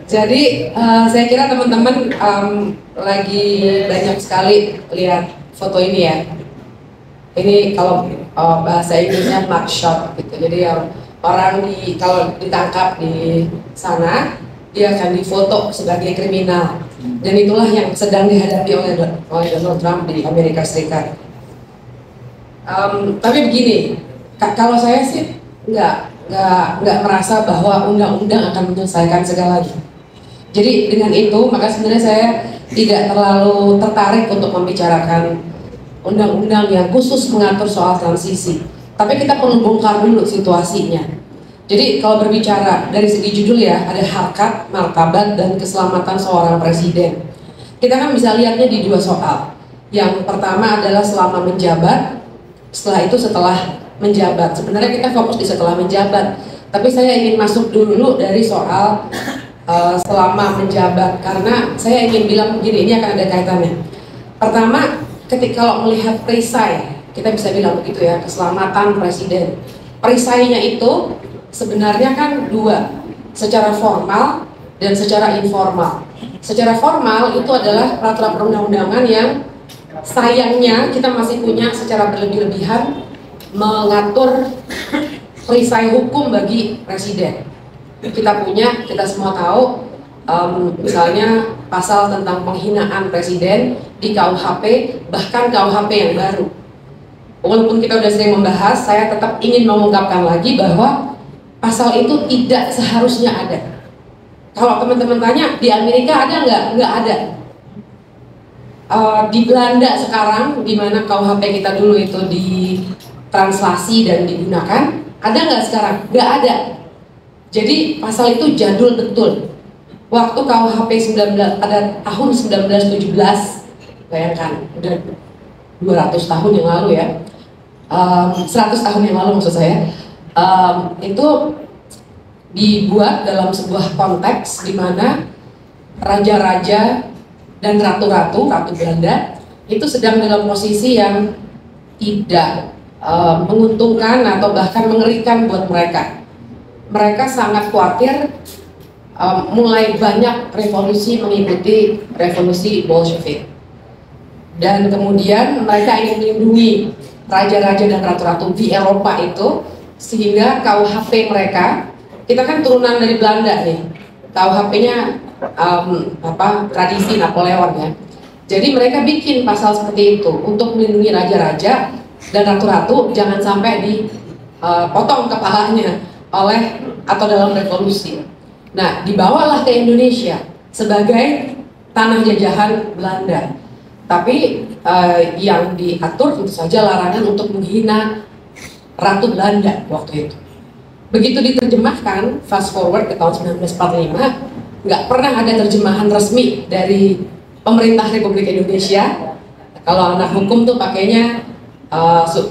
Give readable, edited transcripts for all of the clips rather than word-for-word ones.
Jadi saya kira teman-teman lagi banyak sekali lihat foto ini ya. Ini kalau bahasa Inggrisnya mugshot gitu. Jadi orang kalau ditangkap di sana, dia akan difoto sebagai kriminal. Dan itulah yang sedang dihadapi oleh Donald Trump di Amerika Serikat. Tapi begini, kalau saya sih nggak merasa bahwa undang-undang akan menyelesaikan segalanya. Jadi dengan itu, maka sebenarnya saya tidak terlalu tertarik untuk membicarakan undang-undang yang khusus mengatur soal transisi. Tapi kita perlu bongkar dulu situasinya. Jadi kalau berbicara dari segi judul ya, ada harkat, martabat, dan keselamatan seorang presiden. Kita kan bisa lihatnya di dua soal. Yang pertama adalah selama menjabat, setelah itu setelah menjabat. Sebenarnya kita fokus di setelah menjabat. Tapi saya ingin masuk dulu dari soal selama menjabat, karena saya ingin bilang begini, ini akan ada kaitannya. Pertama, ketika kalau melihat perisai, kita bisa bilang begitu ya, keselamatan presiden. Perisainya itu sebenarnya kan dua, secara formal dan secara informal. Secara formal itu adalah peraturan perundang-undangan yang sayangnya kita masih punya secara berlebih-lebihan mengatur perisai hukum bagi presiden. Kita semua tahu, misalnya pasal tentang penghinaan presiden di KUHP, bahkan KUHP yang baru. Walaupun kita sudah sering membahas, saya tetap ingin mengungkapkan lagi bahwa pasal itu tidak seharusnya ada. Kalau teman-teman tanya, di Amerika ada nggak? Nggak ada. Di Belanda sekarang, di mana KUHP kita dulu itu ditranslasi dan digunakan, ada nggak sekarang? Nggak ada. Jadi pasal itu jadul betul. Waktu KUHP pada tahun 1917, bayangkan, udah 200 tahun yang lalu ya, 100 tahun yang lalu maksud saya, itu dibuat dalam sebuah konteks di mana raja-raja dan ratu-ratu Belanda itu sedang dalam posisi yang tidak menguntungkan atau bahkan mengerikan buat mereka. Mereka sangat khawatir mulai banyak revolusi mengikuti revolusi Bolshevik, dan kemudian mereka ingin melindungi raja-raja dan ratu-ratu di Eropa itu, sehingga KUHP mereka, kita kan turunan dari Belanda nih, KUHP-nya tradisi Napoleon ya. Jadi mereka bikin pasal seperti itu untuk melindungi raja-raja dan ratu-ratu jangan sampai dipotong kepalanya oleh atau dalam revolusi. Nah, dibawalah ke Indonesia sebagai tanah jajahan Belanda. Tapi yang diatur tentu saja larangan untuk menghina Ratu Belanda waktu itu. Begitu diterjemahkan, fast forward ke tahun 1945, nggak pernah ada terjemahan resmi dari pemerintah Republik Indonesia. Kalau anak hukum tuh pakainya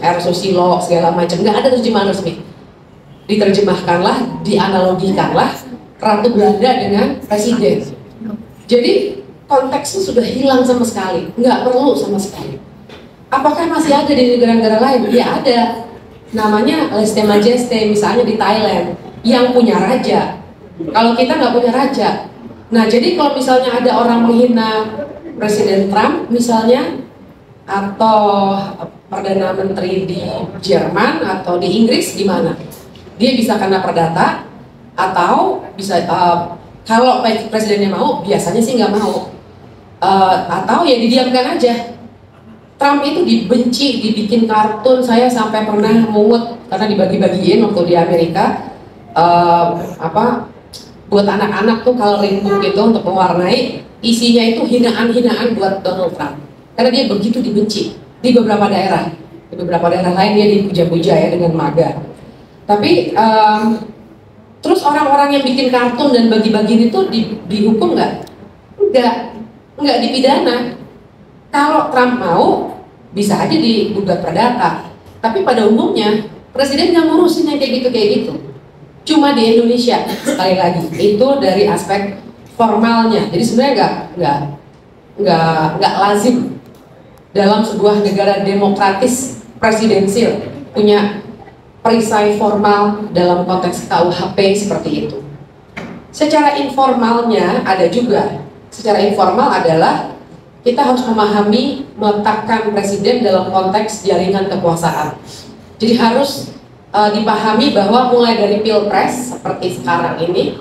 R. Susilo segala macam, nggak ada terjemahan resmi. Diterjemahkanlah, dianalogikanlah Ratu Belanda dengan presiden. Jadi konteksnya sudah hilang sama sekali, nggak perlu sama sekali. Apakah masih ada di negara-negara lain? Ya ada. Namanya Leste Majeste, misalnya di Thailand, yang punya raja. Kalau kita nggak punya raja. Nah, jadi kalau misalnya ada orang menghina Presiden Trump misalnya, atau Perdana Menteri di Jerman atau di Inggris, gimana? Dia bisa kena perdata, atau bisa kalau presidennya mau, biasanya sih nggak mau, atau ya didiamkan aja. Trump itu dibenci, dibikin kartun, saya sampai pernah mungut karena dibagi-bagiin waktu di Amerika, buat anak-anak tuh coloring book gitu untuk mewarnai, isinya itu hinaan-hinaan buat Donald Trump karena dia begitu dibenci di beberapa daerah. Di beberapa daerah lain dia dipuja-puja ya dengan MAGA. Tapi terus orang-orang yang bikin kartun dan bagi-bagiin itu dihukum nggak? Nggak dipidana. Kalau Trump mau, bisa aja digugat perdata. Tapi pada umumnya presiden nggak ngurusin yang kayak gitu. Cuma di Indonesia, sekali lagi, itu dari aspek formalnya. Jadi sebenarnya nggak lazim dalam sebuah negara demokratis presidensil punya perisai formal dalam konteks KUHP seperti itu. Secara informalnya ada juga. Secara informal adalah kita harus memahami meletakkan presiden dalam konteks jaringan kekuasaan. Jadi harus dipahami bahwa mulai dari pilpres seperti sekarang ini,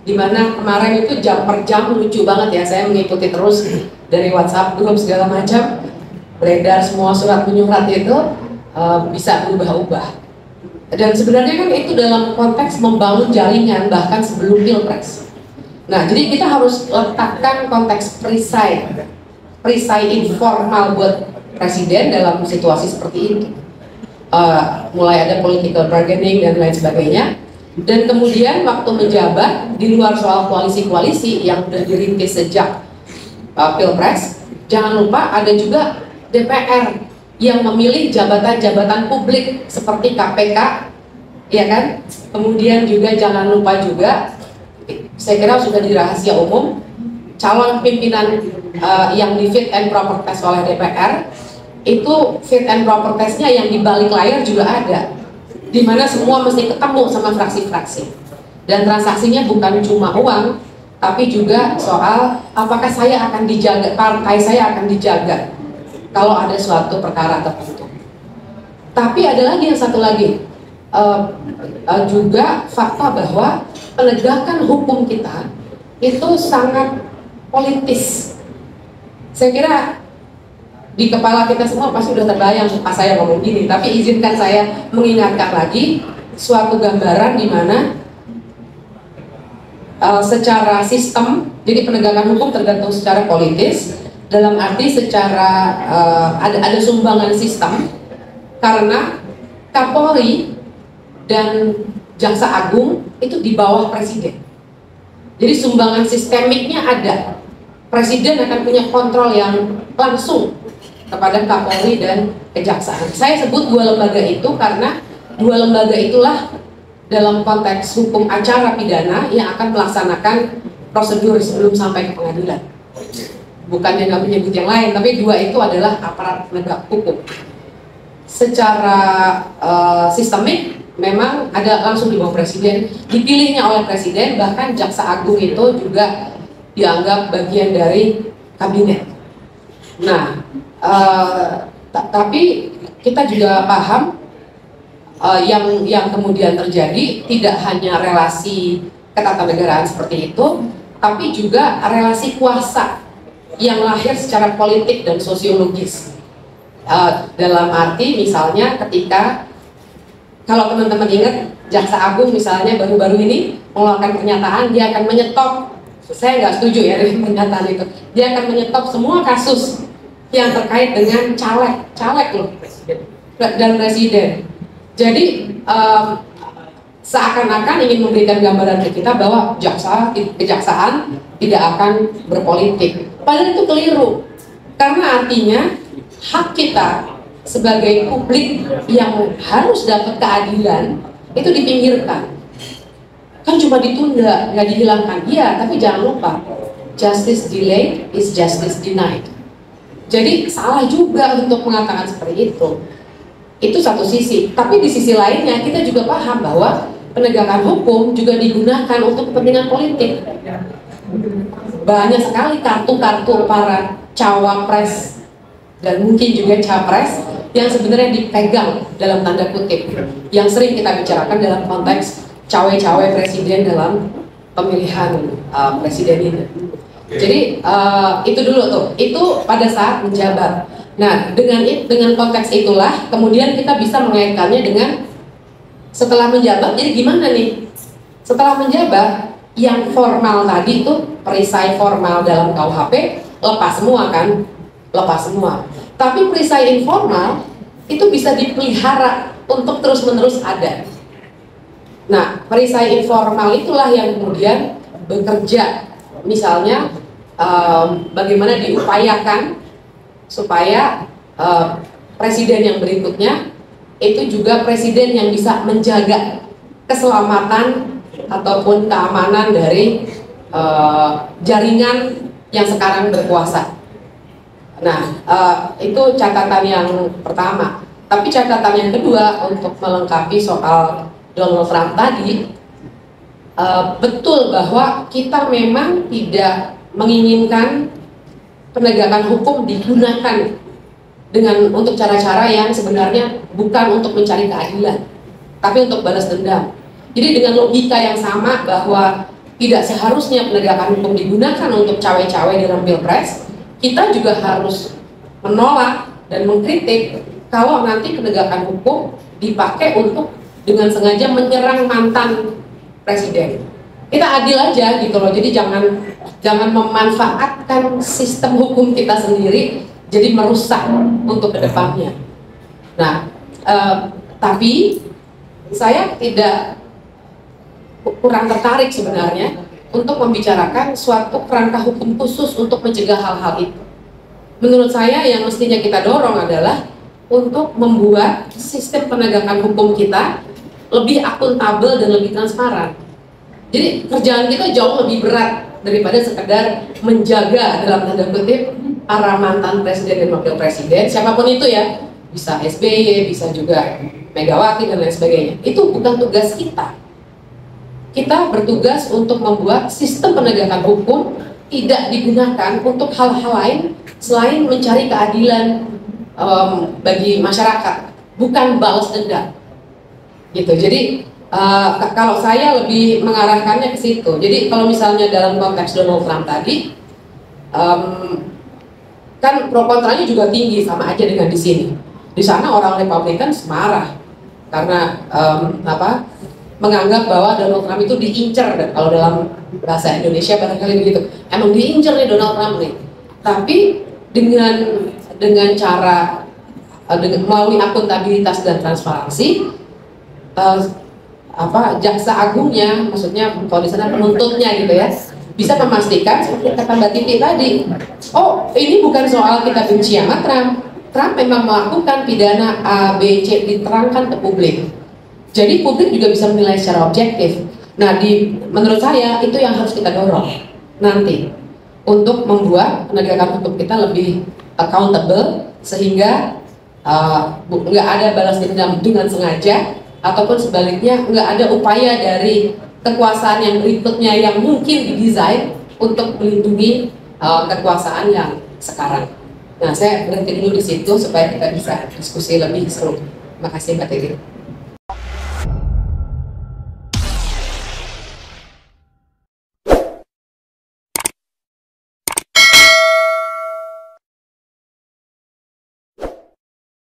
dimana kemarin itu jam per jam lucu banget ya, saya mengikuti terus dari WhatsApp grup segala macam, beredar semua surat menyurat itu bisa berubah-ubah. Dan sebenarnya kan itu dalam konteks membangun jaringan bahkan sebelum pilpres. Nah, jadi kita harus letakkan konteks perisai informal buat presiden dalam situasi seperti itu. Mulai ada political bargaining dan lain sebagainya, dan kemudian waktu menjabat di luar soal koalisi-koalisi yang sudah dirintis sejak pilpres, jangan lupa ada juga DPR yang memilih jabatan-jabatan publik seperti KPK, ya kan? Kemudian juga jangan lupa juga, saya kira sudah di rahasia umum, calon pimpinan yang di fit and proper test oleh DPR itu fit and proper testnya yang di balik layar juga ada, di mana semua mesti ketemu sama fraksi-fraksi, dan transaksinya bukan cuma uang, tapi juga soal apakah saya akan dijaga, partai saya akan dijaga kalau ada suatu perkara tertentu. Tapi ada lagi yang satu lagi, juga fakta bahwa penegakan hukum kita itu sangat politis. Saya kira di kepala kita semua pasti sudah terbayang pas saya ngomong gini, tapi izinkan saya mengingatkan lagi suatu gambaran di mana secara sistem, jadi penegakan hukum tergantung secara politis, dalam arti secara ada sumbangan sistem, karena Kapolri dan Jaksa Agung itu di bawah presiden. Jadi sumbangan sistemiknya ada. Presiden akan punya kontrol yang langsung kepada Kapolri dan Kejaksaan. Saya sebut dua lembaga itu karena dua lembaga itulah dalam konteks hukum acara pidana yang akan melaksanakan prosedur sebelum sampai ke pengadilan. Bukannya nggak menyebut yang lain, tapi dua itu adalah aparat penegak hukum. Secara sistemik memang ada langsung di bawah presiden, dipilihnya oleh presiden, bahkan Jaksa Agung itu juga dianggap bagian dari kabinet. Nah, tapi kita juga paham yang kemudian terjadi tidak hanya relasi ketatanegaraan seperti itu, tapi juga relasi kuasa yang lahir secara politik dan sosiologis. Dalam arti misalnya ketika, kalau teman-teman ingat, Jaksa Agung misalnya baru-baru ini mengeluarkan pernyataan dia akan menyetop, saya nggak setuju ya dengan pernyataan itu, dia akan menyetop semua kasus yang terkait dengan caleg loh dan presiden. Jadi seakan-akan ingin memberikan gambaran ke kita bahwa kejaksaan tidak akan berpolitik. Padahal itu keliru, karena artinya hak kita sebagai publik yang harus dapat keadilan itu dipinggirkan. Kan cuma ditunda, nggak dihilangkan. Iya, tapi jangan lupa, justice delayed is justice denied. Jadi salah juga untuk mengatakan seperti itu. Itu satu sisi. Tapi di sisi lainnya kita juga paham bahwa penegakan hukum juga digunakan untuk kepentingan politik. Banyak sekali kartu-kartu para cawapres dan mungkin juga capres yang sebenarnya dipegang dalam tanda kutip, yang sering kita bicarakan dalam konteks cawe-cawe presiden dalam pemilihan presiden ini. Jadi itu dulu tuh, itu pada saat menjabat. Nah, dengan konteks itulah kemudian kita bisa mengaitkannya dengan setelah menjabat. Jadi gimana nih? Setelah menjabat, yang formal tadi itu perisai formal dalam KUHP lepas semua kan? Lepas semua. Tapi perisai informal itu bisa dipelihara untuk terus-menerus ada. Nah, perisai informal itulah yang kemudian bekerja, misalnya bagaimana diupayakan supaya presiden yang berikutnya itu juga presiden yang bisa menjaga keselamatan ataupun keamanan dari jaringan yang sekarang berkuasa. Nah, itu catatan yang pertama. Tapi catatan yang kedua untuk melengkapi soal Donald Trump tadi, betul bahwa kita memang tidak menginginkan penegakan hukum digunakan untuk cara-cara yang sebenarnya bukan untuk mencari keadilan, tapi untuk balas dendam. Jadi dengan logika yang sama bahwa tidak seharusnya penegakan hukum digunakan untuk cawe-cawe dalam pilpres, kita juga harus menolak dan mengkritik kalau nanti penegakan hukum dipakai untuk dengan sengaja menyerang mantan presiden. Kita adil aja gitu loh, jadi jangan memanfaatkan sistem hukum kita sendiri jadi merusak untuk kedepannya. Nah, tapi saya kurang tertarik sebenarnya untuk membicarakan suatu kerangka hukum khusus untuk mencegah hal-hal itu. Menurut saya yang mestinya kita dorong adalah untuk membuat sistem penegakan hukum kita lebih akuntabel dan lebih transparan. Jadi kerjaan kita jauh lebih berat daripada sekedar menjaga dalam tanda kutip para mantan presiden dan wakil presiden, siapapun itu ya, bisa SBY, bisa juga Megawati dan lain sebagainya. Itu bukan tugas kita. Kita bertugas untuk membuat sistem penegakan hukum tidak digunakan untuk hal-hal lain selain mencari keadilan bagi masyarakat, bukan balas dendam. Gitu. Jadi kalau saya lebih mengarahkannya ke situ. Jadi kalau misalnya dalam konteks Donald Trump tadi, kan pro kontranya juga tinggi sama aja dengan di sini. Di sana orang Republikan marah karena menganggap bahwa Donald Trump itu diincar, dan kalau dalam bahasa Indonesia barangkali begitu, emang diincar nih Donald Trump nih. Tapi dengan cara melalui akuntabilitas dan transparansi, jaksa agungnya, maksudnya kalau di sana penuntutnya gitu ya, bisa memastikan seperti kata Mbak Titi tadi, oh ini bukan soal kita benci sama Trump. Trump memang melakukan pidana A, B, C, diterangkan ke publik. Jadi publik juga bisa menilai secara objektif. Nah, menurut saya itu yang harus kita dorong nanti untuk membuat penegakan hukum kita lebih accountable, sehingga nggak ada balas dendam dengan sengaja, ataupun sebaliknya nggak ada upaya dari kekuasaan yang berikutnya yang mungkin didesain untuk melindungi kekuasaan yang sekarang. Nah, saya berhenti dulu di situ supaya kita bisa diskusi lebih seru. Terima kasih Mbak Titi.